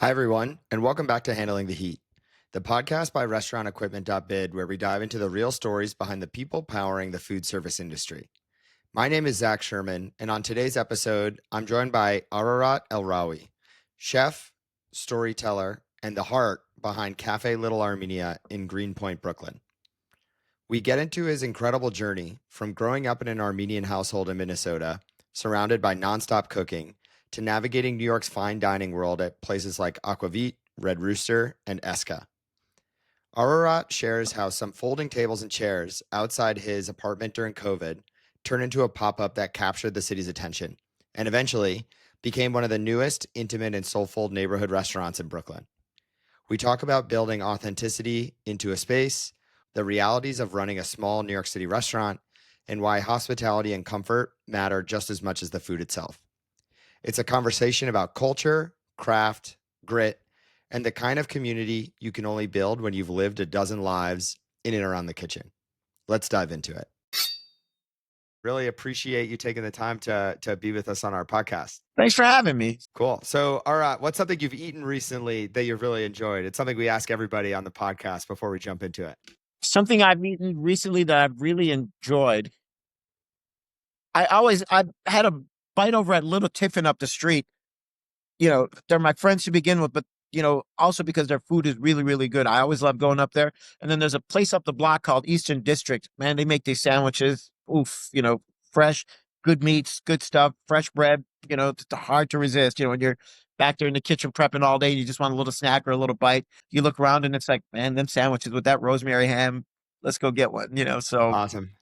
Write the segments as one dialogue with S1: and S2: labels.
S1: Hi, everyone, and welcome back to Handling the Heat, the podcast by restaurantequipment.bid, where we dive into the real stories behind the people powering the food service industry. My name is Zach Sherman, and on today's episode, I'm joined by Ararat El-Rawi, chef, storyteller, and the heart behind Café Little Armenia in Greenpoint, Brooklyn. We get into his incredible journey from growing up in an Armenian household in Minnesota, surrounded by nonstop cooking, to navigating New York's fine dining world at places like Aquavit, Red Rooster, and Eska. Ararat shares how some folding tables and chairs outside his apartment during COVID turned into a pop-up that captured the city's attention and eventually became one of the newest, intimate, and soulful neighborhood restaurants in Brooklyn. We talk about building authenticity into a space, the realities of running a small New York City restaurant, and why hospitality and comfort matter just as much as the food itself. It's a conversation about culture, craft, grit, and the kind of community you can only build when you've lived a dozen lives in and around the kitchen. Let's dive into it. Really appreciate you taking the time to be with us on our podcast.
S2: Thanks for having me.
S1: Cool. So, all right, what's something you've eaten recently that you've really enjoyed? It's something we ask everybody on the podcast before we jump into it.
S2: Something I've eaten recently that I've really enjoyed. I had a bite over at Little Tiffin up the street. You know, they're my friends to begin with, but also because their food is really, really good. I always love going up there. And then there's a place up the block called Eastern District. Man, they make these sandwiches. Oof, fresh, good meats, good stuff, fresh bread. It's hard to resist. When you're back there in the kitchen prepping all day, you just want a little snack or a little bite. You look around and it's like, man, them sandwiches with that rosemary ham. Let's go get one. So
S1: Awesome.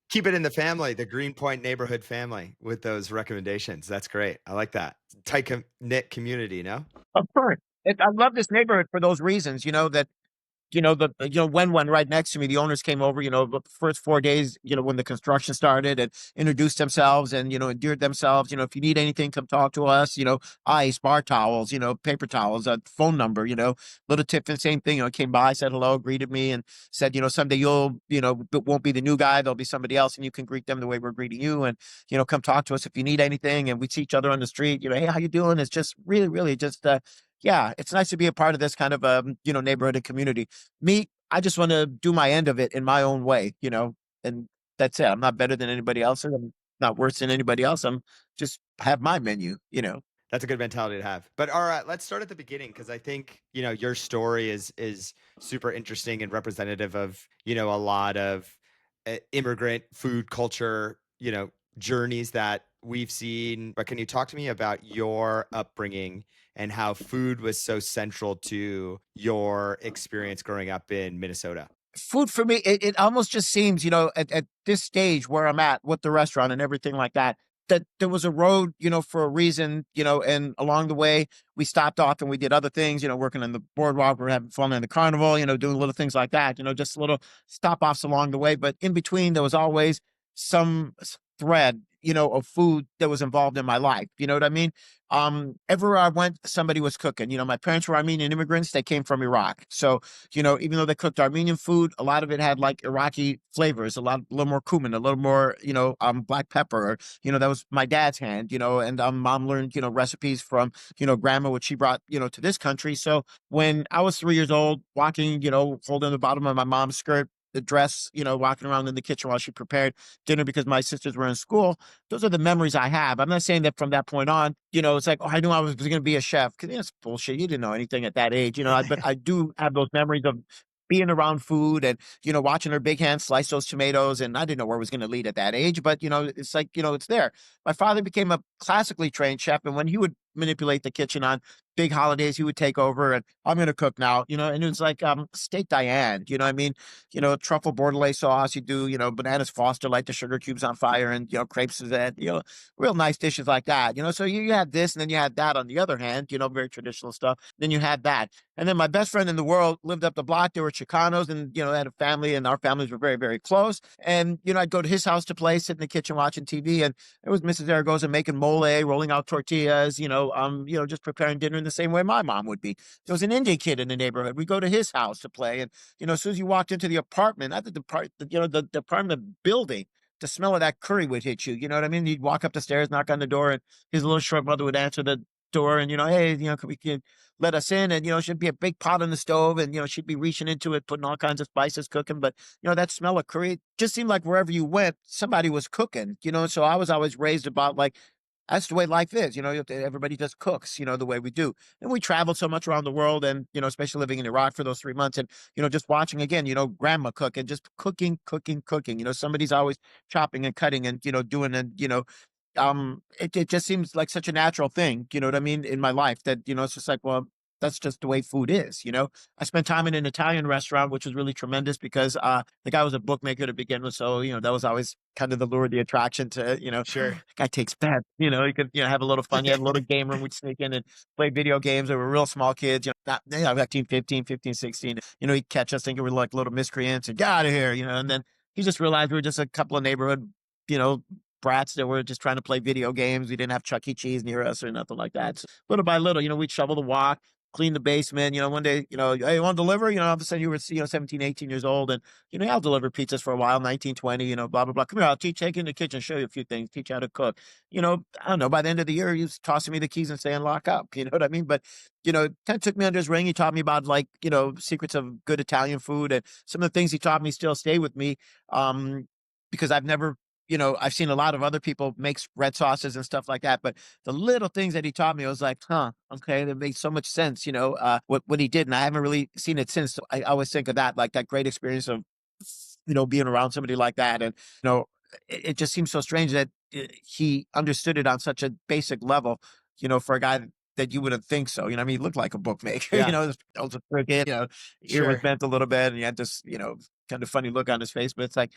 S1: Keep it in the family, the Greenpoint neighborhood family with those recommendations. That's great. I like that. Tight-knit community, no?
S2: of course, I love this neighborhood for those reasons. When right next to me, the owners came over, the first 4 days, when the construction started and introduced themselves and, endeared themselves. If you need anything, come talk to us, ice, bar towels, paper towels, a phone number, Little Tiffin, same thing, came by, said hello, greeted me and said, someday you'll, won't be the new guy. There'll be somebody else and you can greet them the way we're greeting you. And, come talk to us if you need anything. And we see each other on the street, hey, how you doing? It's just really, really just, yeah, it's nice to be a part of this kind of, neighborhood and community. Me, I just want to do my end of it in my own way, and that's it. I'm not better than anybody else. I'm not worse than anybody else. I'm just have my menu.
S1: That's a good mentality to have. But all right, let's start at the beginning because I think, your story is super interesting and representative of, a lot of immigrant food culture, journeys that we've seen. But can you talk to me about your upbringing and how food was so central to your experience growing up in Minnesota?
S2: Food for me, it almost just seems, at this stage where I'm at with the restaurant and everything like that there was a road, for a reason, and along the way we stopped off and we did other things, working on the boardwalk, we're having fun in the carnival, doing little things like that, just little stop offs along the way. But in between, there was always some thread, of food that was involved in my life. You know what I mean? Everywhere I went, somebody was cooking. My parents were Armenian immigrants. They came from Iraq. So, even though they cooked Armenian food, a lot of it had like Iraqi flavors, a little more cumin, a little more, black pepper, that was my dad's hand, and mom learned, recipes from, grandma, which she brought, to this country. So when I was 3 years old, walking, holding the bottom of my mom's skirt, the dress, walking around in the kitchen while she prepared dinner because my sisters were in school. Those are the memories I have. I'm not saying that from that point on, it's like, oh, I knew I was going to be a chef. Because that's bullshit. You didn't know anything at that age, but I do have those memories of being around food and, watching her big hands slice those tomatoes. And I didn't know where it was going to lead at that age, but, it's like, it's there. My father became a classically trained chef. And when he would manipulate the kitchen on big holidays, he would take over and I'm going to cook now, and it was like, steak Diane, I mean? Truffle bordelaise sauce, you do, bananas Foster, light the sugar cubes on fire and, crepes Suzette, real nice dishes like that, so you had this and then you had that on the other hand, very traditional stuff. Then you had that. And then my best friend in the world lived up the block. They were Chicanos and, had a family and our families were very, very close. And, I'd go to his house to play, sit in the kitchen watching TV. And it was Mrs. Aragosa making mole, rolling out tortillas, just preparing dinner in the same way my mom would be. There was an Indian kid in the neighborhood. We go to his house to play. And, as soon as you walked into the apartment, not the apartment building, the smell of that curry would hit you. You know what I mean? You'd walk up the stairs, knock on the door, and his little short mother would answer the door and, hey, can let us in? And, should be a big pot on the stove and, she'd be reaching into it, putting all kinds of spices, cooking. But, that smell of curry just seemed like wherever you went, somebody was cooking, So I was always raised about like, that's the way life is, everybody just cooks, the way we do. And we traveled so much around the world and, especially living in Iraq for those 3 months and, just watching again, grandma cook and just cooking, cooking, cooking. Somebody's always chopping and cutting and, doing and, it just seems like such a natural thing, you know what I mean, in my life that, it's just like, well, that's just the way food is. I spent time in an Italian restaurant, which was really tremendous because the guy was a bookmaker to begin with. So, that was always kind of the lure, the attraction to,
S1: Sure.
S2: guy takes bets, you could, have a little fun. You had a little game room. We'd sneak in and play video games. They were real small kids, not, 15, 16. He'd catch us thinking we were like little miscreants and get out of here, and then he just realized we were just a couple of neighborhood, you know, brats that were just trying to play video games. We didn't have Chuck E. Cheese near us or nothing like that. So little by little, we'd shovel the walk, clean the basement. One day, hey, you want to deliver? All of a sudden you were, 17, 18 years old. And, yeah, I'll deliver pizzas for a while, 19, 20, blah, blah, blah. Come here, I'll take you in the kitchen, show you a few things, teach you how to cook. I don't know, by the end of the year, he was tossing me the keys and saying, lock up. You know what I mean? But, kind of took me under his wing. He taught me about like, secrets of good Italian food. And some of the things he taught me still stay with me. Because I've never I've seen a lot of other people make red sauces and stuff like that, but the little things that he taught me, I was like, huh, okay, that makes so much sense, what he did. And I haven't really seen it since. So I always think of that, like that great experience of, being around somebody like that. And, it just seems so strange that he understood it on such a basic level, for a guy that you wouldn't think so. He looked like a bookmaker,
S1: Yeah.
S2: this was a cricket, ear was
S1: Sure.
S2: bent a little bit and he had this, kind of funny look on his face, but it's like,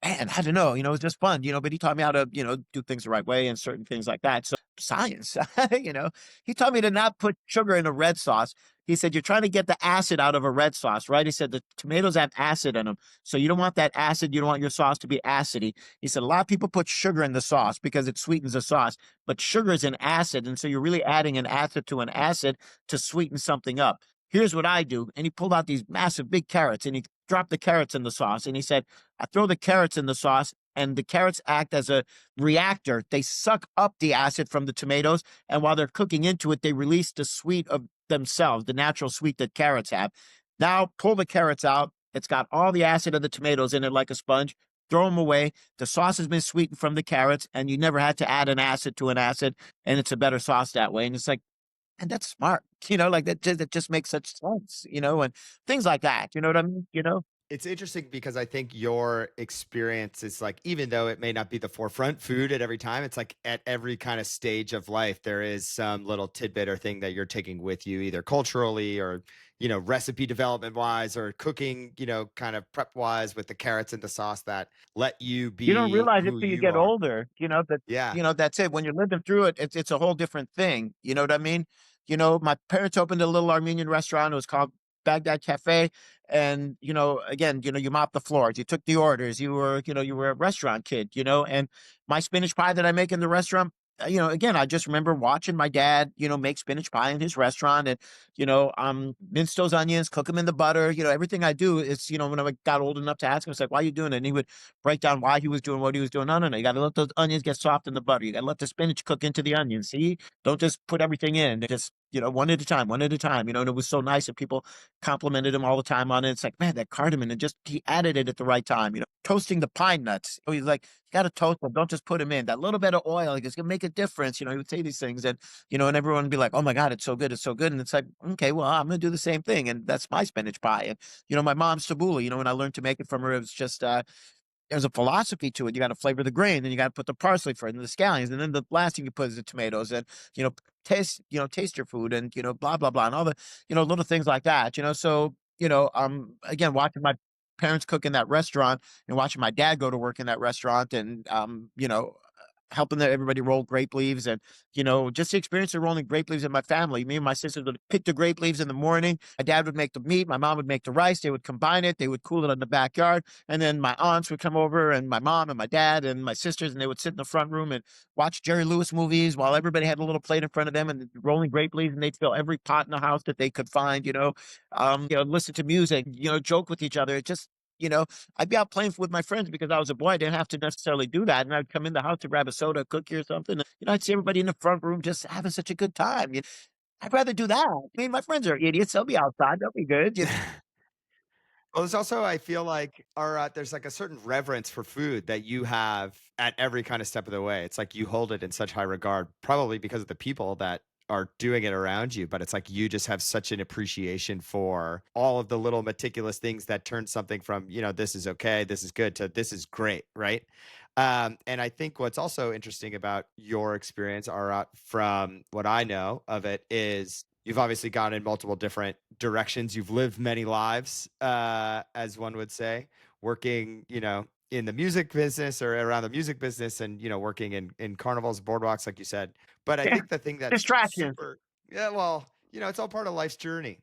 S2: man, I don't know, it was just fun, but he taught me how to, do things the right way and certain things like that. So science, he taught me to not put sugar in a red sauce. He said, you're trying to get the acid out of a red sauce, right? He said, the tomatoes have acid in them. So you don't want that acid. You don't want your sauce to be acidy. He said, a lot of people put sugar in the sauce because it sweetens the sauce, but sugar is an acid. And so you're really adding an acid to sweeten something up. Here's what I do. And he pulled out these massive big carrots and he dropped the carrots in the sauce. And he said, I throw the carrots in the sauce and the carrots act as a reactor. They suck up the acid from the tomatoes. And while they're cooking into it, they release the sweet of themselves, the natural sweet that carrots have. Now pull the carrots out. It's got all the acid of the tomatoes in it like a sponge. Throw them away. The sauce has been sweetened from the carrots and you never had to add an acid to an acid. And it's a better sauce that way. And it's like, and that's smart, like that just makes such sense, and things like that. You know what I mean?
S1: It's interesting because I think your experience is like, even though it may not be the forefront food at every time, it's like at every kind of stage of life, there is some little tidbit or thing that you're taking with you, either culturally or, recipe development wise or cooking, kind of prep wise with the carrots and the sauce that let you
S2: You don't
S1: be
S2: realize it
S1: who
S2: till you
S1: you
S2: get
S1: are.
S2: older, that
S1: Yeah.
S2: that's it. When you're living through it, it's a whole different thing. You know what I mean? My parents opened a little Armenian restaurant. It was called Baghdad Cafe. And, again, you mopped the floors, you took the orders, you were a restaurant kid, and my spinach pie that I make in the restaurant, again, I just remember watching my dad, make spinach pie in his restaurant and, mince those onions, cook them in the butter, everything I do is, when I got old enough to ask him, it's like, why are you doing it? And he would break down why he was doing what he was doing. No, no, no. You got to let those onions get soft in the butter. You got to let the spinach cook into the onions. See, don't just put everything in. Just, one at a time, one at a time, and it was so nice and people complimented him all the time on it. It's like, man, that cardamom, and just, he added it at the right time, toasting the pine nuts. He's like, you got to toast them. Don't just put them in. That little bit of oil, it's going to make a difference. He would say these things and, and everyone would be like, oh my God, it's so good. It's so good. And it's like, okay, well, I'm going to do the same thing. And that's my spinach pie. And, my mom's tabbouleh, when I learned to make it from her, it was just, there's a philosophy to it. You got to flavor the grain, then you got to put the parsley for it and the scallions. And then the last thing you put is the tomatoes and, taste your food and, blah, blah, blah. And all the, little things like that, so, again, watching my parents cook in that restaurant and watching my dad go to work in that restaurant and, helping everybody roll grape leaves and, just the experience of rolling grape leaves in my family. Me and my sisters would pick the grape leaves in the morning. My dad would make the meat. My mom would make the rice. They would combine it. They would cool it in the backyard. And then my aunts would come over and my mom and my dad and my sisters, and they would sit in the front room and watch Jerry Lewis movies while everybody had a little plate in front of them and rolling grape leaves. And they'd fill every pot in the house that they could find, listen to music, joke with each other. It just, I'd be out playing with my friends because I was a boy. I didn't have to necessarily do that. And I'd come in the house to grab a soda, a cookie or something. And, I'd see everybody in the front room just having such a good time. I'd rather do that. I mean, my friends are idiots. They'll be outside. They'll be good.
S1: Well, there's also, I feel like, there's like a certain reverence for food that you have at every kind of step of the way. It's like you hold it in such high regard, probably because of the people that are doing it around you. But it's like you just have such an appreciation for all of the little meticulous things that turn something from, this is okay, this is good to this is great, right? And I think what's also interesting about your experience, Arat, from what I know of it, is you've obviously gone in multiple different directions. You've lived many lives, as one would say, working, in the music business or around the music business and, working in carnivals, boardwalks, like you said. But I
S2: Yeah.
S1: think the thing that's
S2: Distractions.
S1: super, yeah, well, it's all part of life's journey,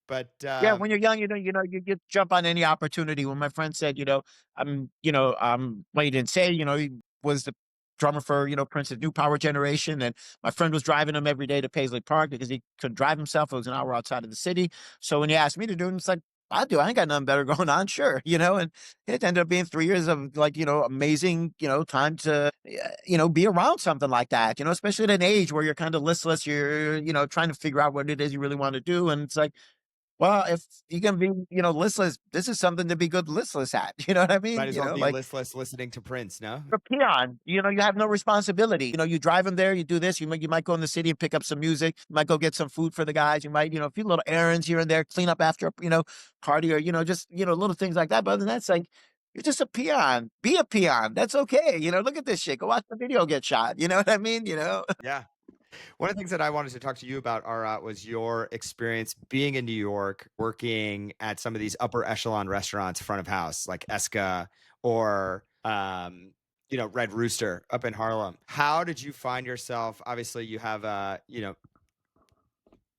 S1: but,
S2: Yeah, when you're young, you jump on any opportunity. When my friend said, well, he didn't say, he was the drummer for, Prince's New Power Generation. And my friend was driving him every day to Paisley Park because he couldn't drive himself. It was an hour outside of the city. So when he asked me to do it, it's like, I'll do. I ain't got nothing better going on. Sure. And it ended up being 3 years of like, amazing, time to, be around something like that, especially at an age where you're kind of listless. You're, trying to figure out what it is you really want to do. And it's like, well, if you can be, listless, this is something to be good listless at. You know what I mean?
S1: might as well be
S2: Like
S1: listless listening to Prince, no?
S2: you're a peon, you have no responsibility. You drive them there, you do this, you might go in the city and pick up some music, you might go get some food for the guys, you might, a few little errands here and there, clean up after, party or, just, little things like that. But other than that, it's like, you're just a peon. Be a peon. That's okay. Look at this shit. Go watch the video get shot. You know what I mean?
S1: Yeah. One of the things that I wanted to talk to you about, Arat, was your experience being in New York, working at some of these upper echelon restaurants, front of house, like Esca or Red Rooster up in Harlem. How did you find yourself? Obviously, you have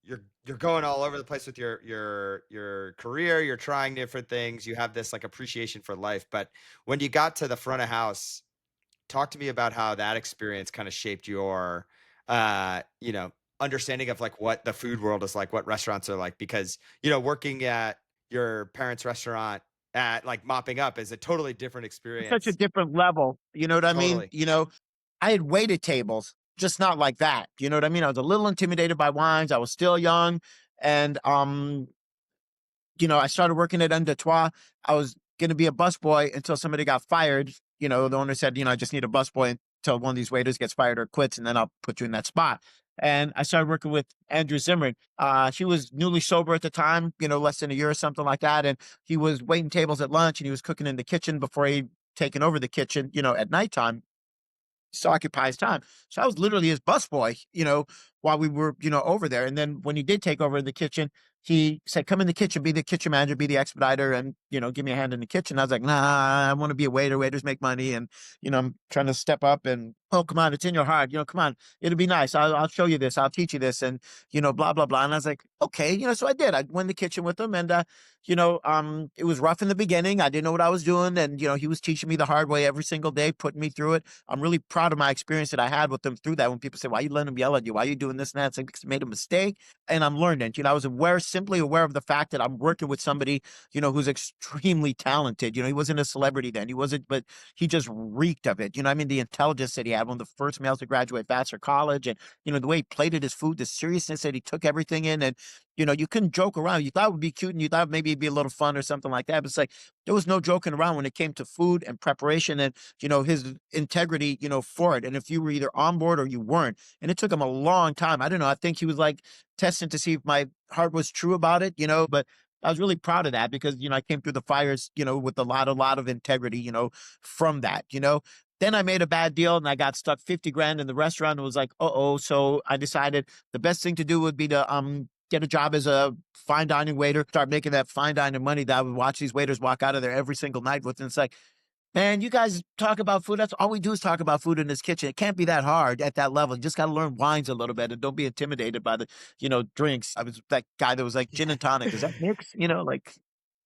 S1: you're going all over the place with your career. You're trying different things. You have this like appreciation for life, but when you got to the front of house, talk to me about how that experience kind of shaped your uh you know understanding of like what the food world is like, what restaurants are like, because working at your parents restaurant at like mopping up is a totally different
S2: It's such a
S1: experience.
S2: different level. You know what I mean?
S1: Totally.
S2: I had waited tables, just not like that. You know what I mean? I was a little intimidated by wines. I was still young. And I started working at Un deux Trois. I was going to be a busboy until somebody got fired. The owner said, I just need a busboy until one of these waiters gets fired or quits, and then I'll put you in that spot. And I started working with Andrew Zimmern. He was newly sober at the time, less than a year or something like that. And he was waiting tables at lunch and he was cooking in the kitchen before he'd taken over the kitchen, at nighttime to occupy his time. So I was literally his busboy, while we were, over there. And then when he did take over in the kitchen, he said, come in the kitchen, be the kitchen manager, be the expediter, and, give me a hand in the kitchen. I was like, nah, I want to be a waiter. Waiters make money. And, I'm trying to step up and, oh, come on, it's in your heart. Come on, it'll be nice. I'll show you this. I'll teach you this. And, blah, blah, blah. And I was like, okay, so I did. I went in the kitchen with him and, it was rough in the beginning. I didn't know what I was doing. And, he was teaching me the hard way every single day, putting me through it. I'm really proud of my experience that I had with them through that. When people say, why you letting them yell at you? Why are you doing this and that? It's like, because I made a mistake and I'm learning. I was simply aware of the fact that I'm working with somebody, who's extremely talented. He wasn't a celebrity then. He wasn't, but he just reeked of it. I mean, the intelligence that he had, one of the first males to graduate Vassar College. And, the way he plated his food, the seriousness that he took everything in. And, you couldn't joke around. You thought it would be cute and you thought maybe it'd be a little fun or something like that. But it's like, there was no joking around when it came to food and preparation and, his integrity, for it. And if you were either on board or you weren't, and it took him a long time. I don't know. I think he was like testing to see if my heart was true about it, but I was really proud of that because, I came through the fires, with a lot of integrity, from that. Then I made a bad deal and I got stuck 50 grand in the restaurant and was like, uh-oh. So I decided the best thing to do would be to get a job as a fine dining waiter, start making that fine dining money that I would watch these waiters walk out of there every single night with. And it's like, man, you guys talk about food. That's all we do is talk about food in this kitchen. It can't be that hard at that level. You just got to learn wines a little bit and don't be intimidated by the, drinks. I was that guy that was like gin and tonic. Is that mix? I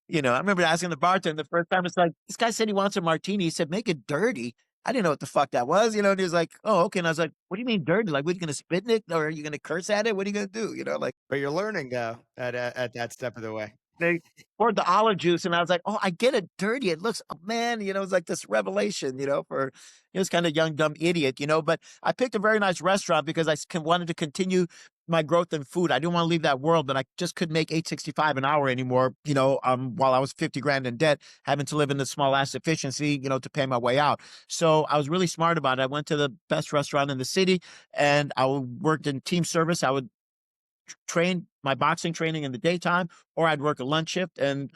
S2: remember asking the bartender the first time, it's like, this guy said he wants a martini. He said, make it dirty. I didn't know what the fuck that was, and he was like, oh, okay. And I was like, what do you mean dirty? Like, what are you going to spit in it? Or are you going to curse at it? What are you going to do?
S1: But you're learning though at that step of the way.
S2: they poured the olive juice, and I was like, "Oh, I get it dirty. It looks, oh, man, it's like this revelation, for this kind of young dumb idiot, But I picked a very nice restaurant because wanted to continue my growth in food. I didn't want to leave that world, but I just couldn't make 865 an hour anymore. While I was 50 grand in debt, having to live in the small ass efficiency, to pay my way out. So I was really smart about it. I went to the best restaurant in the city, and I worked in team service. I would train my boxing training in the daytime, or I'd work a lunch shift. And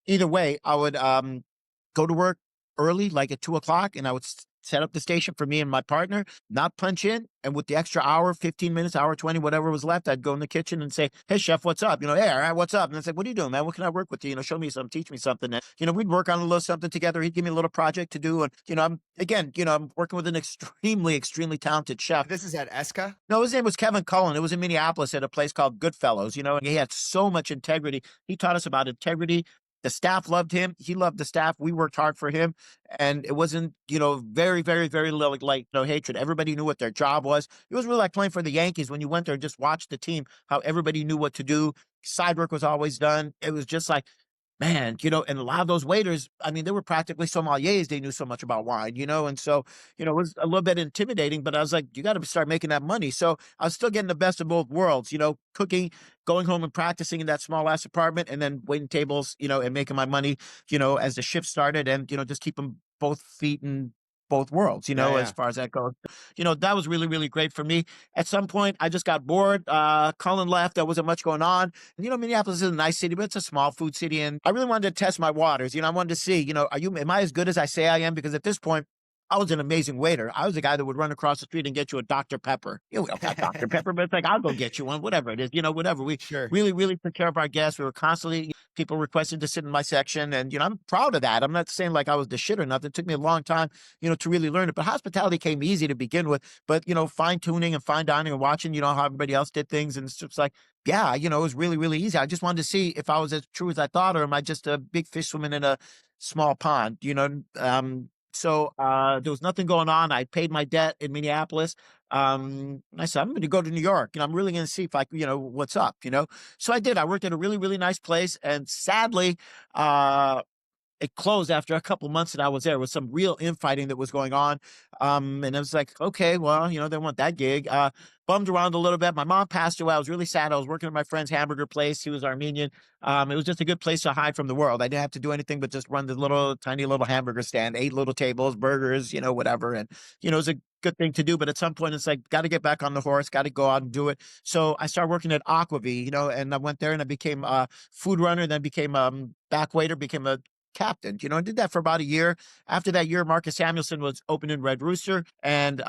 S2: either way, I would go to work early, like at 2 o'clock, and I would set up the station for me and my partner, not punch in. And with the extra hour, 15 minutes, hour 20, whatever was left, I'd go in the kitchen and say, "Hey, chef, what's up?" "Hey, all right, what's up?" And I'd say, "What are you doing, man? What can I work with you? Show me something, teach me something." And, we'd work on a little something together. He'd give me a little project to do. And, I'm working with an extremely, extremely talented chef.
S1: This is at Esca?
S2: No, his name was Kevin Cullen. It was in Minneapolis at a place called Goodfellows, and he had so much integrity. He taught us about integrity. The staff loved him. He loved the staff. We worked hard for him. And it wasn't, very, very, very little, like, no hatred. Everybody knew what their job was. It was really like playing for the Yankees when you went there and just watched the team, how everybody knew what to do. Side work was always done. It was just like, man, and a lot of those waiters, I mean, they were practically sommeliers. They knew so much about wine, and so, it was a little bit intimidating, but I was like, you got to start making that money. So I was still getting the best of both worlds, cooking, going home and practicing in that small ass apartment, and then waiting tables, and making my money, as the shift started, and, just keeping both feet in both worlds,
S1: Yeah,
S2: as
S1: yeah.
S2: far as that goes. That was really, really great for me. At some point, I just got bored. Cullen left. There wasn't much going on. And, Minneapolis is a nice city, but it's a small food city. And I really wanted to test my waters. I wanted to see, am I as good as I say I am? Because at this point, I was an amazing waiter. I was the guy that would run across the street and get you a Dr. Pepper. We don't got Dr. Pepper, but it's like, I'll go get you one, whatever it is, whatever. We
S1: Sure.
S2: really, really took care of our guests. We were constantly, people requested to sit in my section. And, I'm proud of that. I'm not saying like I was the shit or nothing. It took me a long time, to really learn it. But hospitality came easy to begin with. But, fine tuning and fine dining and watching, how everybody else did things. And it's just like, yeah, it was really, really easy. I just wanted to see if I was as true as I thought, or am I just a big fish swimming in a small pond, So there was nothing going on. I paid my debt in Minneapolis. And I said, I'm going to go to New York, and I'm really going to see if I, what's up, So I did. I worked at a really, really nice place, and sadly, it closed after a couple months that I was there. With some real infighting that was going on. And I was like, okay, well, they want that gig. Bummed around a little bit. My mom passed away. I was really sad. I was working at my friend's hamburger place. He was Armenian. It was just a good place to hide from the world. I didn't have to do anything but just run the tiny little hamburger stand, 8 little tables, burgers, whatever. And, it was a good thing to do. But at some point, it's like, got to get back on the horse, got to go out and do it. So I started working at Aquavie, and I went there and I became a food runner, then became back waiter, became a captain, I did that for about a year. After that year, Marcus Samuelson was opening Red Rooster, and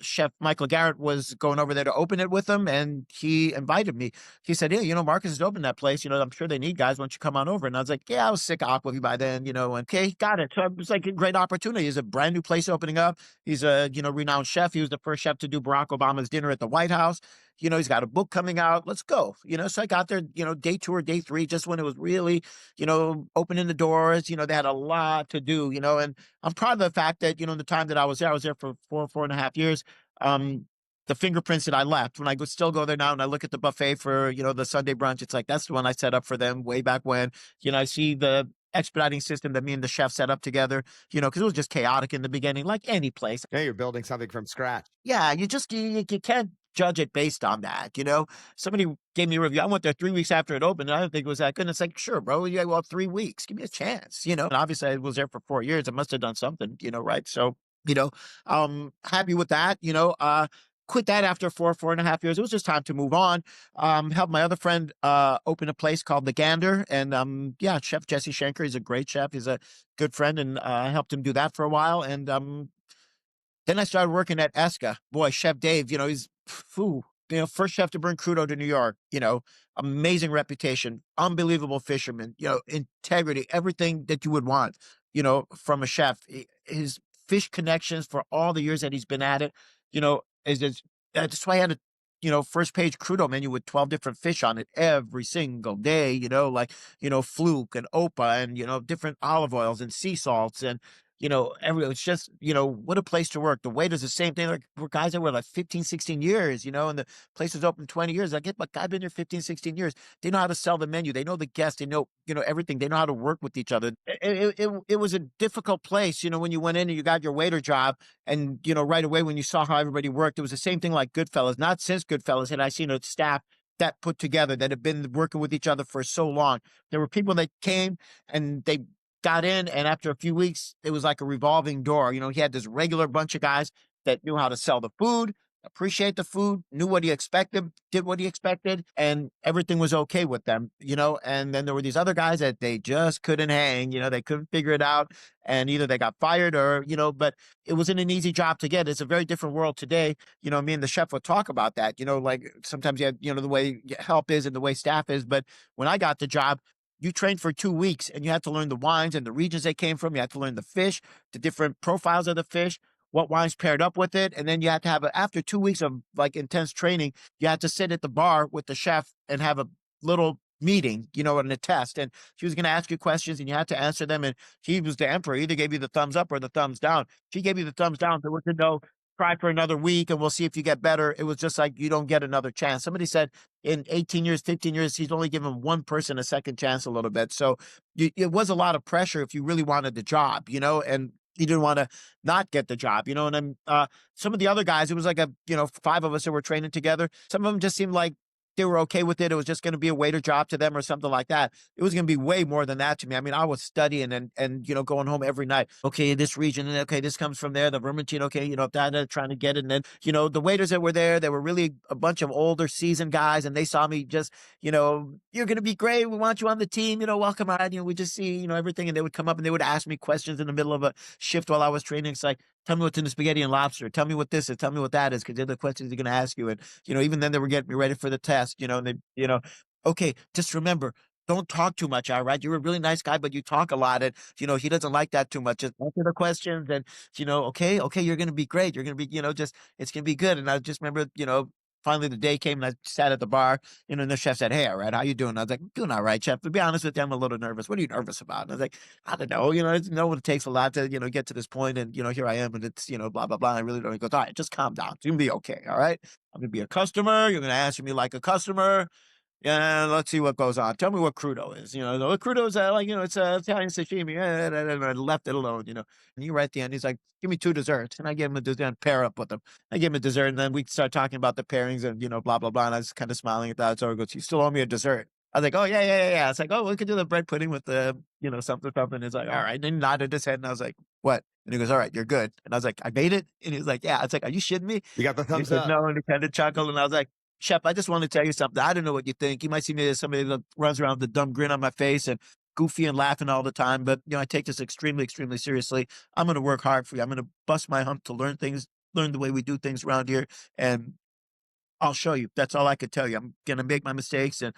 S2: Chef Michael Garrett was going over there to open it with him, and he invited me. He said, "Hey, Marcus has opened that place. I'm sure they need guys. Why don't you come on over?" And I was like, "Yeah, I was sick of Aquavie by then, and okay, got it." So it was like a great opportunity. It's a brand new place opening up. He's a renowned chef. He was the first chef to do Barack Obama's dinner at the White House. He's got a book coming out. Let's go. So I got there, day 2 or day 3, just when it was really, opening the doors. They had a lot to do, and I'm proud of the fact that, in the time that I was there for 4.5 years. The fingerprints that I left, when I still go there now and I look at the buffet for, the Sunday brunch, it's like, that's the one I set up for them way back when. I see the expediting system that me and the chef set up together, because it was just chaotic in the beginning, like any place.
S1: Yeah, you're building something from scratch.
S2: Yeah, you can't judge it based on that, Somebody gave me a review. I went there 3 weeks after it opened, and I didn't think it was that good. And it's like, sure, bro, yeah, well, 3 weeks, give me a chance, And obviously I was there for 4 years. I must have done something, right? So, happy with that, quit that after 4.5 years. It was just time to move on. Helped my other friend open a place called The Gander. And yeah, Chef Jesse Schenker, he's a great chef. He's a good friend, and I helped him do that for a while. And then I started working at Esca. Boy, Chef Dave, he's first chef to bring crudo to New York, amazing reputation, unbelievable fisherman, integrity, everything that you would want, from a chef. His fish connections for all the years that he's been at it, that's why I had a, first page crudo menu with 12 different fish on it every single day, like, fluke and opa and, different olive oils and sea salts. And, it's just, what a place to work. The waiter's the same thing. Like, we're guys that were like 15, 16 years, and the place is open 20 years. I get, but I've been there 15, 16 years. They know how to sell the menu. They know the guests. They know, everything. They know how to work with each other. It was a difficult place, when you went in and you got your waiter job and, right away when you saw how everybody worked, it was the same thing like Goodfellas. Not since Goodfellas had I seen a staff that put together that have been working with each other for so long. There were people that came and they got in, and after a few weeks, it was like a revolving door. He had this regular bunch of guys that knew how to sell the food, appreciate the food, knew what he expected, did what he expected, and everything was okay with them. And then there were these other guys that they just couldn't hang, they couldn't figure it out. And either they got fired or, but it wasn't an easy job to get. It's a very different world today. Me and the chef would talk about that, like sometimes you have, the way help is and the way staff is. But when I got the job, you trained for 2 weeks and you had to learn the wines and the regions they came from. You had to learn the fish, the different profiles of the fish, what wines paired up with it. And then you had to have after 2 weeks of like intense training, you had to sit at the bar with the chef and have a little meeting, and a test. And she was going to ask you questions and you had to answer them. And he was the emperor. He either gave you the thumbs up or the thumbs down. She gave you the thumbs down. There was no try for another week and we'll see if you get better. It was just like, you don't get another chance. Somebody said in 18 years, 15 years, he's only given one person a second chance a little bit. So it was a lot of pressure if you really wanted the job, and you didn't want to not get the job, and then some of the other guys, it was like 5 of us that were training together. Some of them just seemed like they were okay with it. It was just going to be a waiter job to them or something like that. It was going to be way more than that to me. I mean, I was studying and going home every night. Okay, this region, and okay, this comes from there, the Vermentine, okay, that, trying to get it. And then, the waiters that were there, they were really a bunch of older seasoned guys, and they saw me just, you're going to be great. We want you on the team, welcome on. We just see, everything. And they would come up and they would ask me questions in the middle of a shift while I was training. It's like, tell me what's in the spaghetti and lobster. Tell me what this is. Tell me what that is. Because they're the questions they're going to ask you. And, even then they were getting me ready for the test, and they, okay, just remember, don't talk too much. All right. You're a really nice guy, but you talk a lot. And, he doesn't like that too much. Just answer the questions and, okay, you're going to be great. You're going to be, it's going to be good. And I just remember, finally the day came and I sat at the bar, and the chef said, "Hey, all right, how you doing?" I was like, "Doing all right, chef. To be honest with you, I'm a little nervous." "What are you nervous about?" And I was like, "I don't know. It takes a lot to, get to this point. And, here I am and it's, blah, blah, blah. I really don't." He goes, "All right, just calm down. It's going to be okay. All right. I'm going to be a customer. You're going to answer me like a customer. Yeah, let's see what goes on. Tell me what crudo is. The crudo is it's Italian sashimi. And I left it alone. And you right at the end, he's like, "Give me 2 desserts." And I gave him a dessert and pair up with them. I gave him a dessert and then we start talking about the pairings and, blah, blah, blah. And I was kind of smiling at that. So he goes, "You still owe me a dessert." I was like, "Oh, yeah, yeah, yeah, yeah." It's like, "Oh, we could do the bread pudding with the, something, something." It's like, "All right." And then he nodded his head and I was like, "What?" And he goes, "All right, you're good." And I was like, "I made it." And he was like, "Yeah." I was like, "Are you shitting me?"
S1: You got the
S2: And he
S1: thumbs
S2: said,
S1: up.
S2: "No." And he kind of chuckled. And I was like, "Chef, I just want to tell you something. I don't know what you think. You might see me as somebody that runs around with a dumb grin on my face and goofy and laughing all the time. But, I take this extremely, extremely seriously. I'm going to work hard for you. I'm going to bust my hump to learn things, learn the way we do things around here. And I'll show you. That's all I could tell you. I'm gonna make my mistakes and,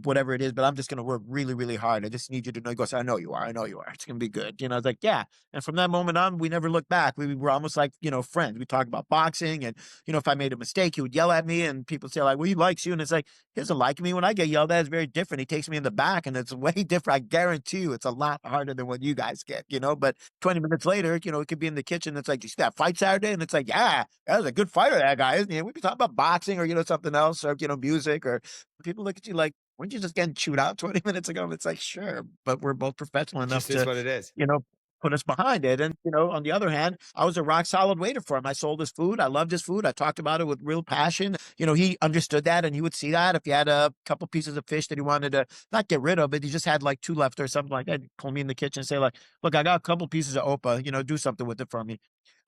S2: whatever it is, but I'm just gonna work really, really hard. I just need you to know." He goes, "I know you are. I know you are. It's gonna be good." I was like, "Yeah." And from that moment on, we never looked back. We were almost like, friends. We talked about boxing and, if I made a mistake, he would yell at me and people say like, "Well, he likes you." And it's like, he doesn't like me. When I get yelled at, it's very different. He takes me in the back and it's way different. I guarantee you it's a lot harder than what you guys get. But 20 minutes later, it could be in the kitchen. It's like, "You see that fight Saturday?" And it's like, "Yeah, that was a good fighter, that guy, isn't he?" We'd be talking about boxing or, something else or, music or people look at you like, "Weren't you just getting chewed out 20 minutes ago?" And it's like, "Sure, but we're both professional
S1: It
S2: enough
S1: just is
S2: to,
S1: what it is.
S2: you know, put us behind it." And, on the other hand, I was a rock solid waiter for him. I sold his food. I loved his food. I talked about it with real passion. He understood that and he would see that. If he had a couple pieces of fish that he wanted to not get rid of, but he just had like 2 left or something like that, he'd pull me in the kitchen and say like, "Look, I got a couple pieces of Opa, do something with it for me."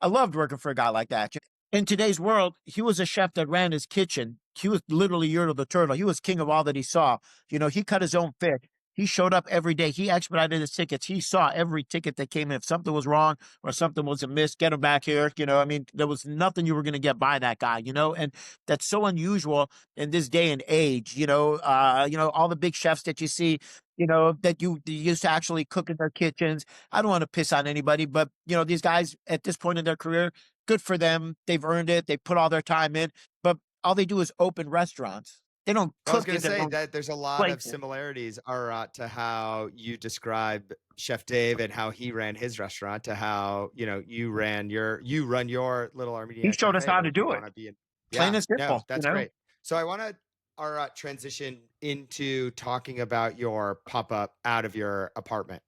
S2: I loved working for a guy like that. In today's world, he was a chef that ran his kitchen. He was literally Yertle the Turtle. He was king of all that he saw. He cut his own fish. He showed up every day. He expedited his tickets. He saw every ticket that came in. If something was wrong or something was amiss, get him back here. I mean, there was nothing you were going to get by that guy. And that's so unusual in this day and age. All the big chefs that you see, that you used to actually cook in their kitchens. I don't want to piss on anybody, but these guys at this point in their career, good for them. They've earned it. They put all their time in, but all they do is open restaurants. They don't
S1: Well, I was
S2: cook
S1: going
S2: in
S1: to
S2: their
S1: say
S2: own
S1: that there's a lot of
S2: places.
S1: similarities, Ararat, to how you describe Chef Dave and how he ran his restaurant to how, you run your little
S2: He
S1: Armenia
S2: showed us
S1: cafe
S2: how
S1: where
S2: to
S1: we
S2: do
S1: want
S2: it,
S1: to be in.
S2: plain
S1: Yeah,
S2: and
S1: no,
S2: simple, you
S1: that's
S2: know?
S1: great. So I want to Ararat transition into talking about your pop-up out of your apartment.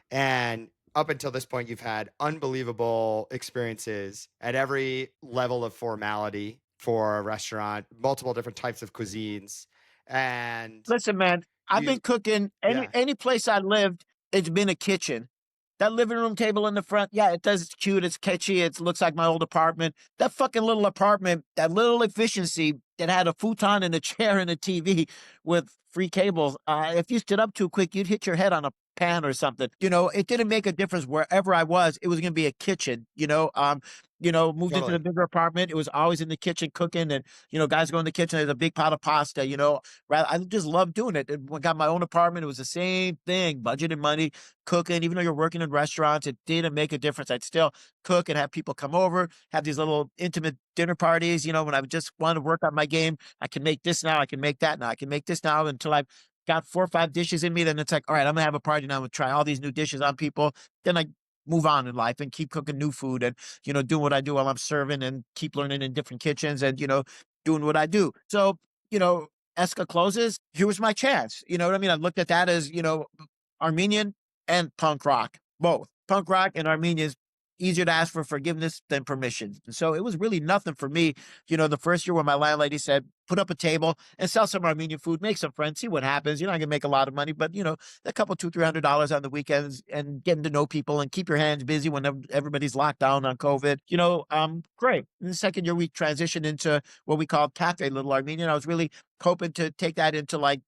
S1: And up until this point, you've had unbelievable experiences at every level of formality for a restaurant, multiple different types of cuisines. And
S2: Listen, man, I've been
S1: you,
S2: cooking
S1: yeah,
S2: any place I lived, it's been a kitchen. That living room table in the front, yeah, it does. It's cute. It's kitschy. It looks like my old apartment. That fucking little apartment, that little efficiency that had a futon and a chair and a TV with free cables. If you stood up too quick, you'd hit your head on a pan or something. It didn't make a difference wherever I was. It was going to be a kitchen. Moved into the
S1: totally.
S2: bigger apartment. It was always in the kitchen cooking, and guys go in the kitchen. There's a big pot of pasta. I just love doing it. And when I got my own apartment, it was the same thing. Budgeting money, cooking. Even though you're working in restaurants, it didn't make a difference. I'd still cook and have people come over, have these little intimate dinner parties. When I just want to work on my game, I can make this now. I can make that now. I can make this now until I've got 4 or 5 dishes in me. Then it's like, all right, I'm gonna have a party now. I'm gonna try all these new dishes on people. Then I move on in life and keep cooking new food and doing what I do while I'm serving and keep learning in different kitchens and doing what I do. So you know Esca closes, here was my chance. You know what I mean? I looked at that as, Armenian and punk rock, both punk rock and Armenians. Easier to ask for forgiveness than permission. And so it was really nothing for me. The first year when my landlady said, put up a table and sell some Armenian food, make some friends, see what happens. You're not gonna make a lot of money, but a couple, $200, $300 on the weekends and getting to know people and keep your hands busy when everybody's locked down on COVID. Great. In the second year, we transitioned into what we call Café Little Armenian. I was really hoping to take that into like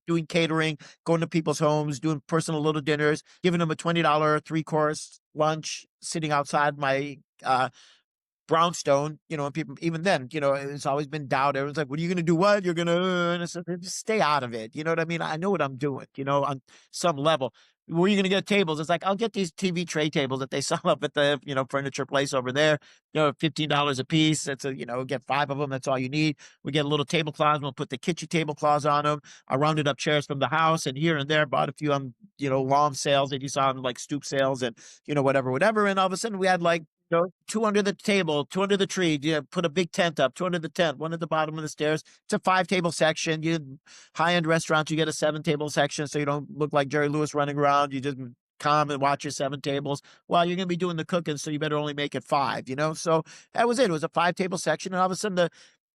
S2: doing catering, going to people's homes, doing personal little dinners, giving them a $20 three-course lunch, sitting outside my brownstone, and people, even then, it's always been doubt. Everyone's like, what are you going to do? What you're going to, and I said, just stay out of it. You know what I mean? I know what I'm doing, on some level. Where are you going to get tables? It's like, I'll get these TV tray tables that they sell up at the, furniture place over there, $15 a piece. That's get 5 of them. That's all you need. We get a little tablecloths. We'll put the kitchen tablecloths on them. I rounded up chairs from the house and here and there, bought a few on, lawn sales that you saw on like stoop sales and, whatever. And all of a sudden we had like, two under the table, two under the tree. You put a big tent up, two under the tent, one at the bottom of the stairs. It's a 5-table section. High-end restaurants, you get a 7-table section, so you don't look like Jerry Lewis running around. You just come and watch your 7 tables. Well, you're going to be doing the cooking, so you better only make it 5. So that was it. It was a 5-table section, and all of a sudden the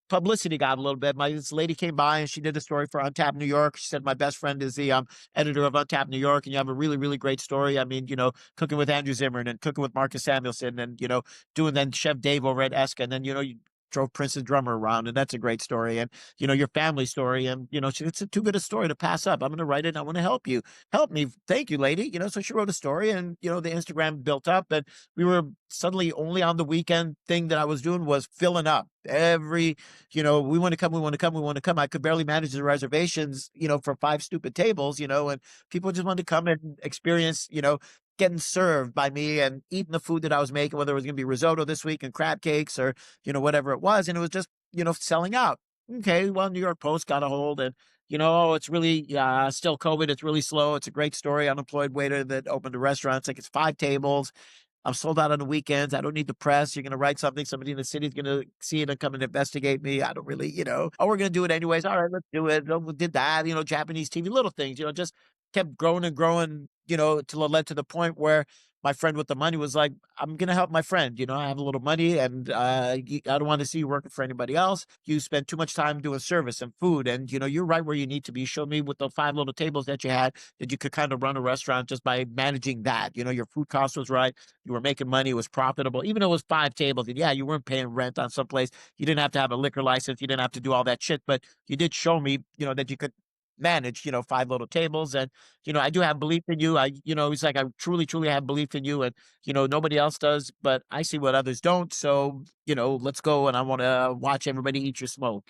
S2: publicity got a little bit. This lady came by and she did a story for Untapped New York. She said, my best friend is the editor of Untapped New York, and you have a really, really great story. I mean, cooking with Andrew Zimmern and cooking with Marcus Samuelson and, doing then Chef Dave over at Esca. And then, you drove Prince's drummer around, and that's a great story. And, your family story. And, it's too good a story to pass up. I'm going to write it. And I want to help you. Help me. Thank you, lady. So she wrote a story and, the Instagram built up, and we were suddenly only on the weekend thing that I was doing was filling up every, we want to come, we want to come, we want to come. I could barely manage the reservations, for 5 stupid tables, and people just wanted to come and experience, getting served by me and eating the food that I was making, whether it was going to be risotto this week and crab cakes or, whatever it was. And it was just, selling out. Okay. Well, New York Post got a hold and, oh, it's really still COVID. It's really slow. It's a great story. Unemployed waiter that opened a restaurant. It's like it's 5 tables. I'm sold out on the weekends. I don't need the press. You're going to write something. Somebody in the city is going to see it and come and investigate me. I don't really, oh, we're going to do it anyways. All right, let's do it. Oh, we did that, Japanese TV, little things, just kept growing and growing, till it led to the point where my friend with the money was like, I'm going to help my friend. I have a little money and I don't want to see you working for anybody else. You spend too much time doing service and food. And, you're right where you need to be. Show me with the 5 little tables that you had that you could kind of run a restaurant just by managing that. Your food cost was right. You were making money. It was profitable, even though it was 5 tables. And yeah, you weren't paying rent on some place. You didn't have to have a liquor license. You didn't have to do all that shit, but you did show me, that you could manage, 5 little tables. And, I do have belief in you. He's like, I truly, truly have belief in you. And, nobody else does, but I see what others don't. So, let's go. And I want to watch everybody eat your smoke.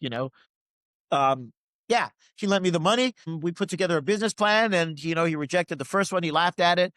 S2: Um, Yeah, he lent me the money. We put together a business plan, and he rejected the first one. He laughed at it.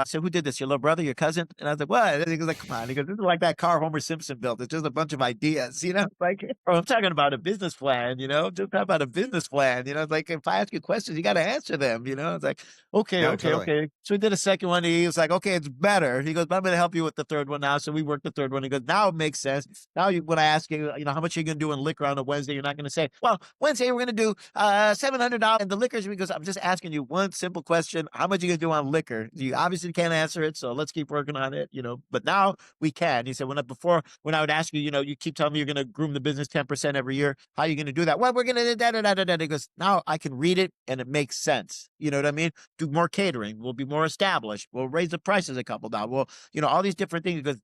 S2: So who did this? Your little brother, your cousin? And I was like, what? And he was like, come on. He goes, this is like that car Homer Simpson built. It's just a bunch of ideas, like, oh, I'm talking about a business plan, just talk about a business plan. It's like, if I ask you questions, you got to answer them. It's like, okay,
S1: No,
S2: okay,
S1: totally.
S2: okay. So we did a second one. He was like, okay, it's better. He goes, but I'm going to help you with the third one now. So we worked the third one. He goes, now it makes sense. Now, when I ask you, how much are you going to do in liquor on a Wednesday, you're not going to say, well, Wednesday we're going to do $700 and the liquors. Because I'm just asking you one simple question: how much are you going to do on liquor? You obviously can't answer it, so let's keep working on it. But now we can. He said, when I would ask you, you keep telling me you're going to groom the business 10% every year. How are you going to do that? Well, we're going to do da da da da da. He goes, now I can read it and it makes sense. You know what I mean? Do more catering. We'll be more established. We'll raise the prices a couple down. Well, all these different things. He goes,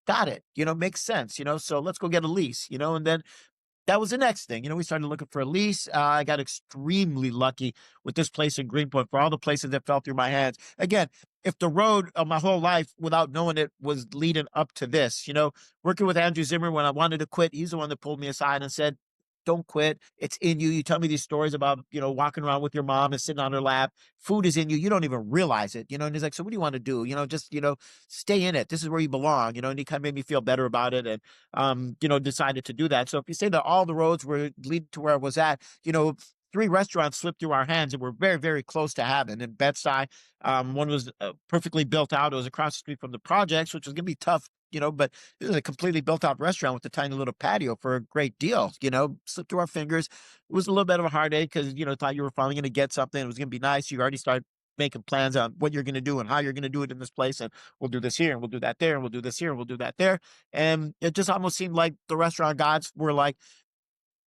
S2: got it. Makes sense. So let's go get a lease. And then that was the next thing. We started looking for a lease. I got extremely lucky with this place in Greenpoint for all the places that fell through my hands. Again, if the road of my whole life without knowing it was leading up to this, working with Andrew Zimmer when I wanted to quit, he's the one that pulled me aside and said, don't quit. It's in you. You tell me these stories about, walking around with your mom and sitting on her lap. Food is in you. You don't even realize it, and he's like, so what do you want to do? Just, stay in it. This is where you belong, and he kind of made me feel better about it. And, decided to do that. So if you say that all the roads were lead to where I was at, three restaurants slipped through our hands and we're very, very close to having. In Bed-Stuy, one was perfectly built out. It was across the street from the projects, which was going to be tough, but this is a completely built out restaurant with a tiny little patio for a great deal, slipped through our fingers. It was a little bit of a heartache because, thought you were finally going to get something. It was going to be nice. You already started making plans on what you're going to do and how you're going to do it in this place. And we'll do this here and we'll do that there and we'll do this here and we'll do that there. And it just almost seemed like the restaurant gods were like,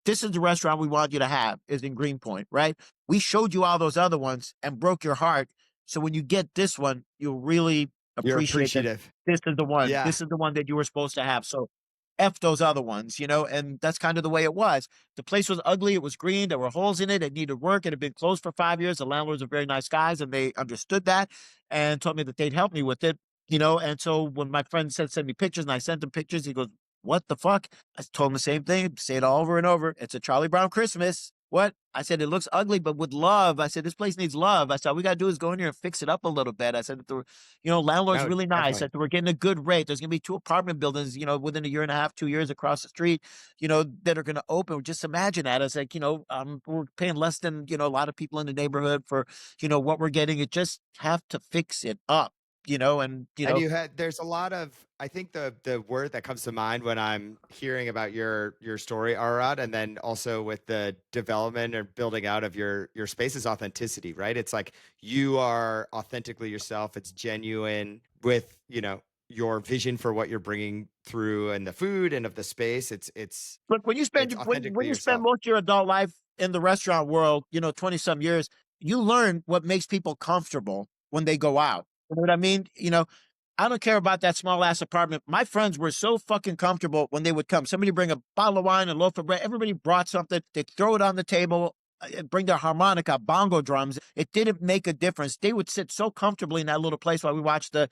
S2: this is the restaurant we want you to have, is in Greenpoint, right? We showed you all those other ones and broke your heart. So when you get this one, you'll really
S1: You're
S2: appreciate that
S1: appreciative.
S2: this is the one.
S1: Yeah.
S2: This is the one that you were supposed to have. So F those other ones, and that's kind of the way it was. The place was ugly. It was green. There were holes in it. It needed work. It had been closed for 5 years. The landlords are very nice guys and they understood that and told me that they'd help me with it, and so when my friend said, send me pictures and I sent him pictures, he goes, what the fuck? I told him the same thing, say it all over and over. It's a Charlie Brown Christmas. What? I said, it looks ugly, but with love. I said, this place needs love. I said, all we got to do is go in here and fix it up a little bit. I said, landlord's
S1: No,
S2: really nice. I
S1: definitely.
S2: said, we're getting a good rate. There's going to be 2 apartment buildings, within a year and a half, 2 years across the street, that are going to open. Just imagine that. I was like, we're paying less than, a lot of people in the neighborhood for, what we're getting. It just have to fix it up, and,
S1: And there's a lot of, I think the word that comes to mind when I'm hearing about your story, Ararat, and then also with the development or building out of your space is authenticity, right? It's like you are authentically yourself. It's genuine with, your vision for what you're bringing through and the food and of the space.
S2: look,
S1: It's
S2: when
S1: authentically
S2: you spend
S1: yourself.
S2: most of your adult life in the restaurant world, 20 some years, you learn what makes people comfortable when they go out. You know what I mean? I don't care about that small ass apartment. My friends were so fucking comfortable when they would come. Somebody bring a bottle of wine, a loaf of bread. Everybody brought something. They'd throw it on the table, bring their harmonica, bongo drums. It didn't make a difference. They would sit so comfortably in that little place while we watched the,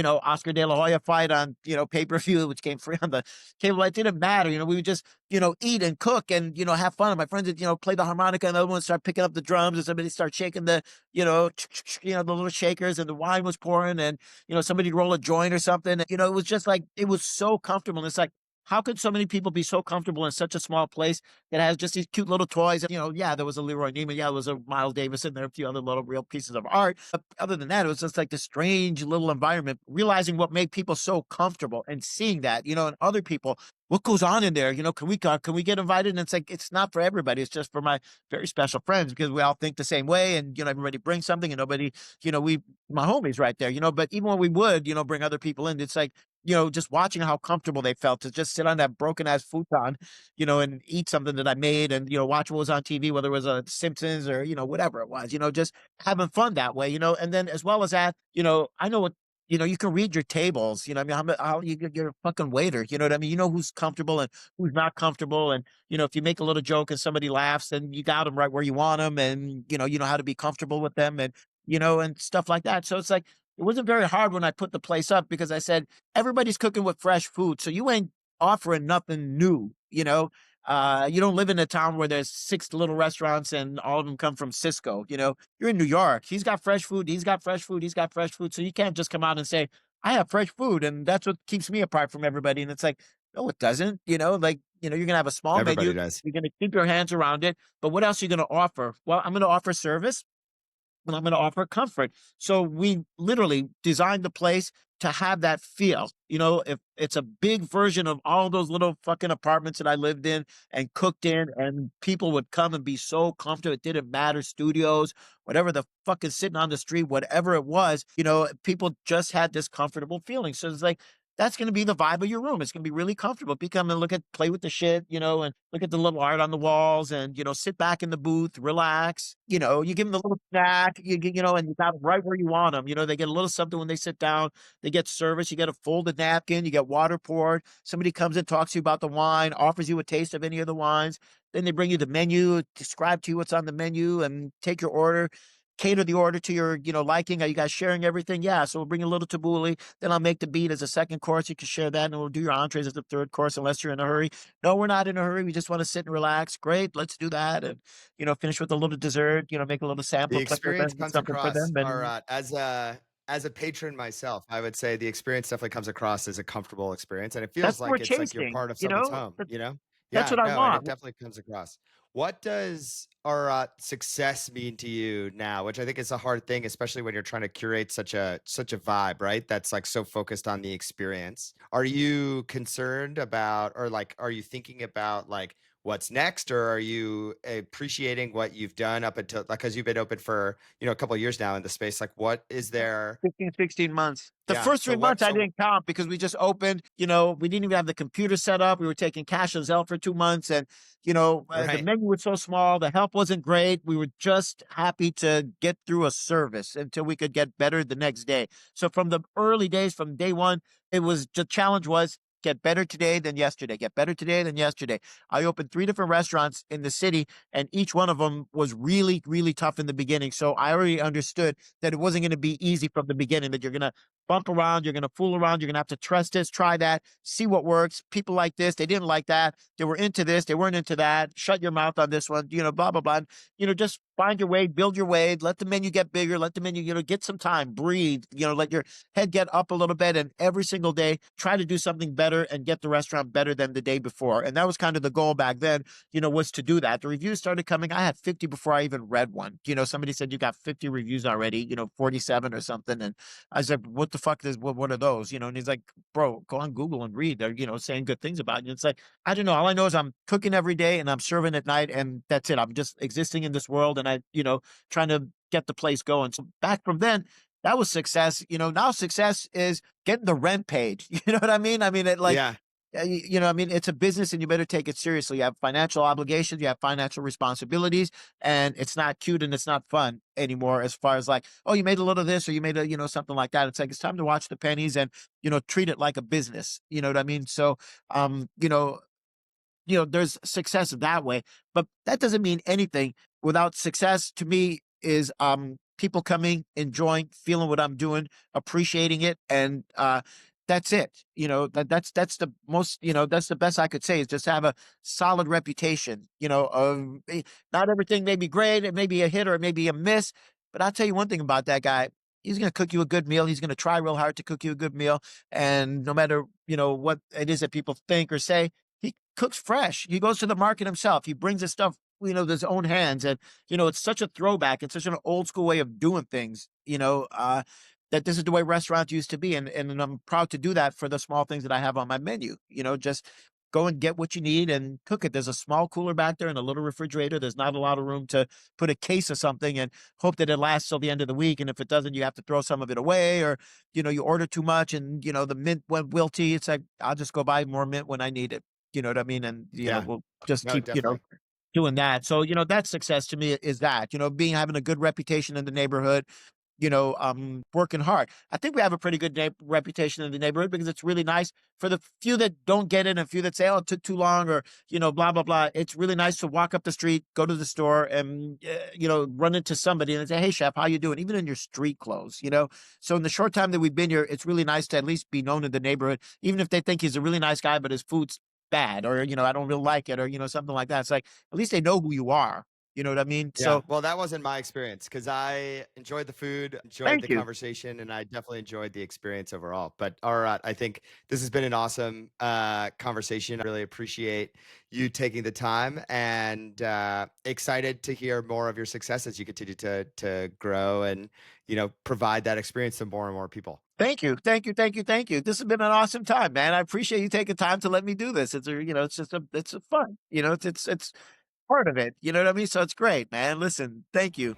S2: Oscar De La Hoya fight on, pay-per-view, which came free on the cable. It didn't matter. We would just, eat and cook and, have fun. And my friends would, play the harmonica and the other ones start picking up the drums and somebody start shaking the, the little shakers and the wine was pouring and, somebody roll a joint or something. It was just like, it was so comfortable. And it's like, how could so many people be so comfortable in such a small place that has just these cute little toys? Yeah, there was a Leroy Neiman. Yeah, there was a Miles Davis and there a few other little real pieces of art. But other than that, it was just like this strange little environment, realizing what made people so comfortable and seeing that, and other people, what goes on in there? Can we get invited? And it's like, it's not for everybody. It's just for my very special friends because we all think the same way. And, everybody brings something and nobody, my homies right there, but even when we would, bring other people in, it's like, just watching how comfortable they felt to just sit on that broken ass futon, and eat something that I made and, watch what was on TV, whether it was a Simpsons or, whatever it was, just having fun that way, and then as well as that, I know what, you can read your tables, I mean, you're a fucking waiter, you know what I mean? You know who's comfortable and who's not comfortable. And, if you make a little joke and somebody laughs, then you got them right where you want them. And, you know how to be comfortable with them and, and stuff like that. So it's like, it wasn't very hard when I put the place up because I said, everybody's cooking with fresh food. So you ain't offering nothing new, You don't live in a town where there's 6 little restaurants and all of them come from Cisco. You're in New York. He's got fresh food. He's got fresh food. He's got fresh food. So you can't just come out and say, I have fresh food. And that's what keeps me apart from everybody. And it's like, no, it doesn't. You're going to have a small
S1: Everybody
S2: menu.
S1: does.
S2: You're going to keep your hands around it. But what else are you going to offer? Well, I'm going to offer service and I'm going to offer comfort. So we literally designed the place to have that feel. If it's a big version of all those little fucking apartments that I lived in and cooked in, and people would come and be so comfortable. It didn't matter, studios, whatever the fuck is sitting on the street, whatever it was, people just had this comfortable feeling. So it's like, that's going to be the vibe of your room. It's going to be really comfortable. People come and play with the shit, and look at the little art on the walls and, sit back in the booth, relax. You give them the little snack, and you got them right where you want them. They get a little something when they sit down. They get service. You get a folded napkin. You get water poured. Somebody comes and talks to you about the wine, offers you a taste of any of the wines. Then they bring you the menu, describe to you what's on the menu, and take your order. Cater the order to your, liking. Are you guys sharing everything? Yeah. So we'll bring a little tabbouleh. Then I'll make the beet as a second course. You can share that, and we'll do your entrees as the third course, unless you're in a hurry. No, we're not in a hurry. We just want to sit and relax. Great. Let's do that. And, finish with a little dessert, make a little
S1: The
S2: sample, play with
S1: experience
S2: them,
S1: comes
S2: something for
S1: across,
S2: them.
S1: all
S2: And
S1: right, as a patron myself, I would say the experience definitely comes across as a comfortable experience, and it
S2: that's
S1: feels
S2: what we're
S1: like it's like you're
S2: chasing,
S1: part of someone's home, you know?
S2: that's
S1: Yeah,
S2: what I
S1: no, and it
S2: want.
S1: definitely comes across. What does success mean to you now? Which I think is a hard thing, especially when you're trying to curate such a vibe, right? That's like so focused on the experience. Are you concerned about, or like, are you thinking about like what's next, or are you appreciating what you've done up until, like, because you've been open for a couple of years now in the space? Like, what is there?
S2: 15, 16 months. The
S1: Yeah.
S2: first 3 months I didn't count because we just opened, we didn't even have the computer set up. We were taking cash as Zelle for 2 months, and, the
S1: Right.
S2: menu was so small. The help wasn't great. We were just happy to get through a service until we could get better the next day. So from the early days, from day one, the challenge was get better today than yesterday, get better today than yesterday. I opened 3 different restaurants in the city, and each one of them was really, really tough in the beginning. So I already understood that it wasn't going to be easy from the beginning, that you're going to bump around, you're going to fool around, you're going to have to trust this, try that, see what works. People like this, they didn't like that. They were into this, they weren't into that. Shut your mouth on this one, blah, blah, blah. And, just find your way, build your way, let the menu get bigger, let the menu, get some time, breathe, let your head get up a little bit. And every single day, try to do something better and get the restaurant better than the day before. And that was kind of the goal back then, was to do that. The reviews started coming. I had 50 before I even read one. Somebody said, you got 50 reviews already, 47 or something. And I was like, what the fuck is, what are those? And he's like, bro, go on Google and read. They're, saying good things about you. It's like, I don't know. All I know is I'm cooking every day and I'm serving at night, and that's it. I'm just existing in this world, and trying to get the place going. So back from then, that was success. Now success is getting the rent paid. You know what I mean? I mean,
S1: Yeah.
S2: I mean, it's a business and you better take it seriously. You have financial obligations, you have financial responsibilities, and it's not cute and it's not fun anymore as far as like, oh, you made a little of this or you made something like that. It's like, it's time to watch the pennies and, treat it like a business. You know what I mean? So, um, you know, there's success that way, but that doesn't mean anything without success. To me, is people coming, enjoying, feeling what I'm doing, appreciating it, and that's it. That's the most, that's the best I could say, is just have a solid reputation. Of not everything may be great, it may be a hit or it may be a miss, but I'll tell you one thing about that guy. He's going to cook you a good meal. He's going to try real hard to cook you a good meal. And no matter, what it is that people think or say, he cooks fresh. He goes to the market himself. He brings his stuff, with his own hands. And, it's such a throwback. It's such an old school way of doing things, that this is the way restaurants used to be. And I'm proud to do that for the small things that I have on my menu. Just go and get what you need and cook it. There's a small cooler back there and a little refrigerator. There's not a lot of room to put a case of something and hope that it lasts till the end of the week. And if it doesn't, you have to throw some of it away, or, you order too much and, the mint went wilty. It's like, I'll just go buy more mint when I need it. You know what I mean? And,
S1: Yeah.
S2: we'll just
S1: No,
S2: keep,
S1: definitely.
S2: doing that. So, that's success to me, is that, having a good reputation in the neighborhood, working hard. I think we have a pretty good reputation in the neighborhood because it's really nice for the few that don't get it and few that say, oh, it took too long, or, blah, blah, blah. It's really nice to walk up the street, go to the store and, run into somebody and say, hey, chef, how you doing? Even in your street clothes, So in the short time that we've been here, it's really nice to at least be known in the neighborhood, even if they think he's a really nice guy, but his food's bad, or, I don't really like it, or, something like that. It's like, at least they know who you are. You know what I mean?
S1: Yeah,
S2: So
S1: well, that wasn't my experience because I enjoyed the food, enjoyed
S2: thank
S1: the
S2: you.
S1: conversation, and I definitely enjoyed the experience overall. But all right, I think this has been an awesome conversation. I really appreciate you taking the time, and excited to hear more of your success as you continue to grow and provide that experience to more and more people.
S2: Thank you. Thank you. Thank you. Thank you. This has been an awesome time, man. I appreciate you taking time to let me do this. It's just it's a fun, it's part of it. You know what I mean? So it's great, man. Listen, thank you.